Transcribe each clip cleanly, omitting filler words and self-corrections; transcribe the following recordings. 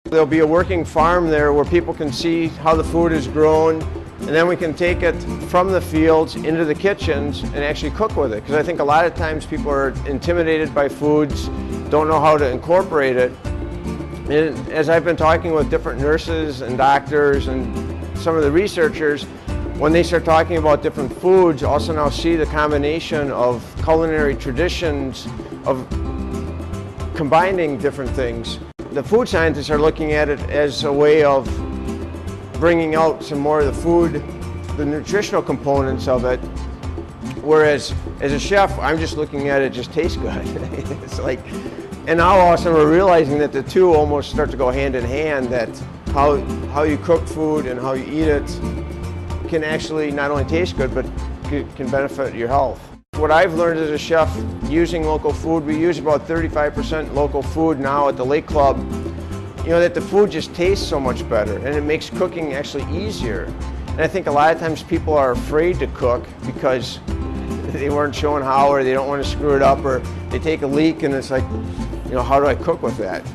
There'll be a working farm there where people can see how the food is grown, and then we can take it from the fields into the kitchens and actually cook with it. Because I think a lot of times people are intimidated by foods, don't know how to incorporate it. And as I've been talking with different nurses and doctors and some of the researchers, when they start talking about different foods, also now see the combination of culinary traditions of combining different things. The food scientists are looking at it as a way of bringing out some more of the food, the nutritional components of it, whereas as a chef, I'm just looking at it just tastes good. It's like, and now all of a sudden we're realizing that the two almost start to go hand in hand, that how you cook food and how you eat it can actually not only taste good, but can benefit your health. What I've learned as a chef using local food, we use about 35% local food now at the Lake Club, you know, that the food just tastes so much better and it makes cooking actually easier. And I think a lot of times people are afraid to cook because they weren't shown how, or they don't want to screw it up, or they take a leak and it's like, you know, how do I cook with that?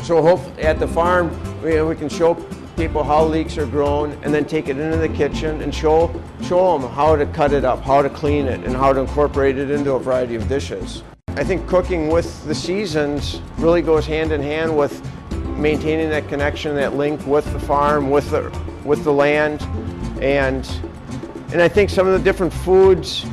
So hopefully at the farm, we can show people how leeks are grown and then take it into the kitchen and show them how to cut it up, how to clean it, and how to incorporate it into a variety of dishes. I think cooking with the seasons really goes hand in hand with maintaining that connection, that link with the farm, with the land, and I think some of the different foods,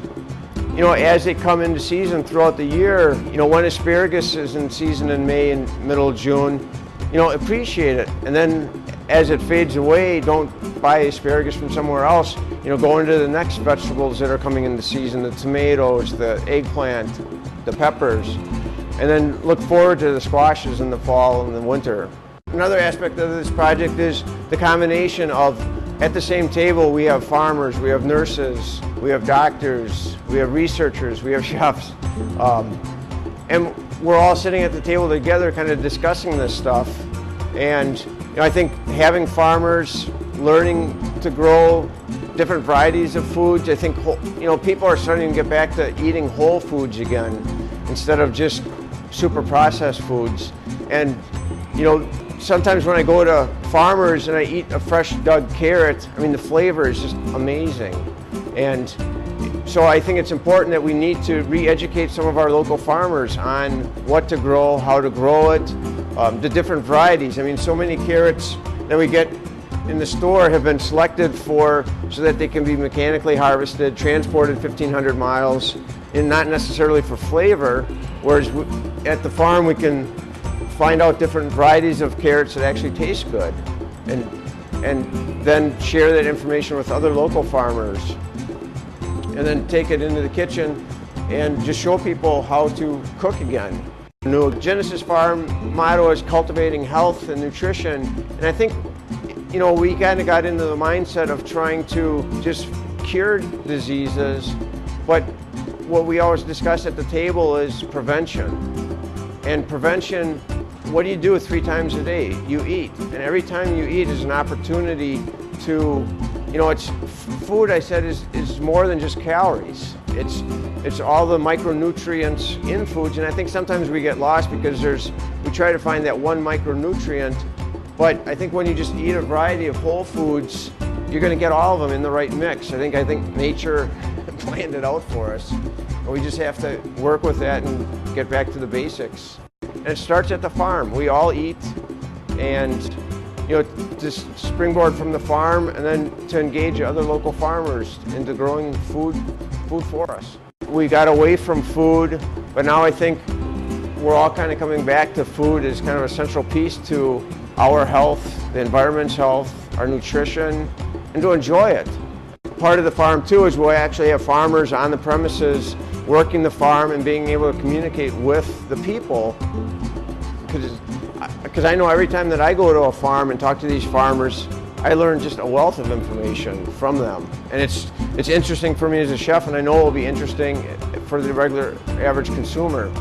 you know, as they come into season throughout the year, you know, when asparagus is in season in May and middle of June, you know, appreciate it, and then as it fades away, don't buy asparagus from somewhere else. You know, go into the next vegetables that are coming into season, the tomatoes, the eggplant, the peppers, and then look forward to the squashes in the fall and the winter. Another aspect of this project is the combination of, at the same table, we have farmers, we have nurses, we have doctors, we have researchers, we have chefs, and we're all sitting at the table together kind of discussing this stuff. And you know, I think having farmers learning to grow different varieties of foods, I think, you know, people are starting to get back to eating whole foods again instead of just super processed foods. And you know, sometimes when I go to farmers and I eat a fresh dug carrot, I mean, the flavor is just amazing. And so I think it's important that we need to re-educate some of our local farmers on what to grow, how to grow it, the different varieties. I mean, so many carrots that we get in the store have been selected so that they can be mechanically harvested, transported 1,500 miles, and not necessarily for flavor, whereas at the farm we can find out different varieties of carrots that actually taste good, and then share that information with other local farmers, and then take it into the kitchen and just show people how to cook again. The new Genesis Farm motto is cultivating health and nutrition, and I think, you know, we kind of got into the mindset of trying to just cure diseases, but what we always discuss at the table is prevention. And prevention, what do you do 3 times a day? You eat, and every time you eat is an opportunity to, you know, it's food, I said, is more than just calories. It's all the micronutrients in foods, and I think sometimes we get lost because we try to find that one micronutrient, but I think when you just eat a variety of whole foods, you're going to get all of them in the right mix. I think nature planned it out for us, and we just have to work with that and get back to the basics. And it starts at the farm. We all eat, and you know, just springboard from the farm, and then to engage other local farmers into growing food for us. We got away from food, but now I think we're all kind of coming back to food as kind of a central piece to our health, the environment's health, our nutrition, and to enjoy it. Part of the farm too is we'll actually have farmers on the premises working the farm and being able to communicate with the people, because I know every time that I go to a farm and talk to these farmers, I learn just a wealth of information from them. And it's interesting for me as a chef, and I know it will be interesting for the regular average consumer.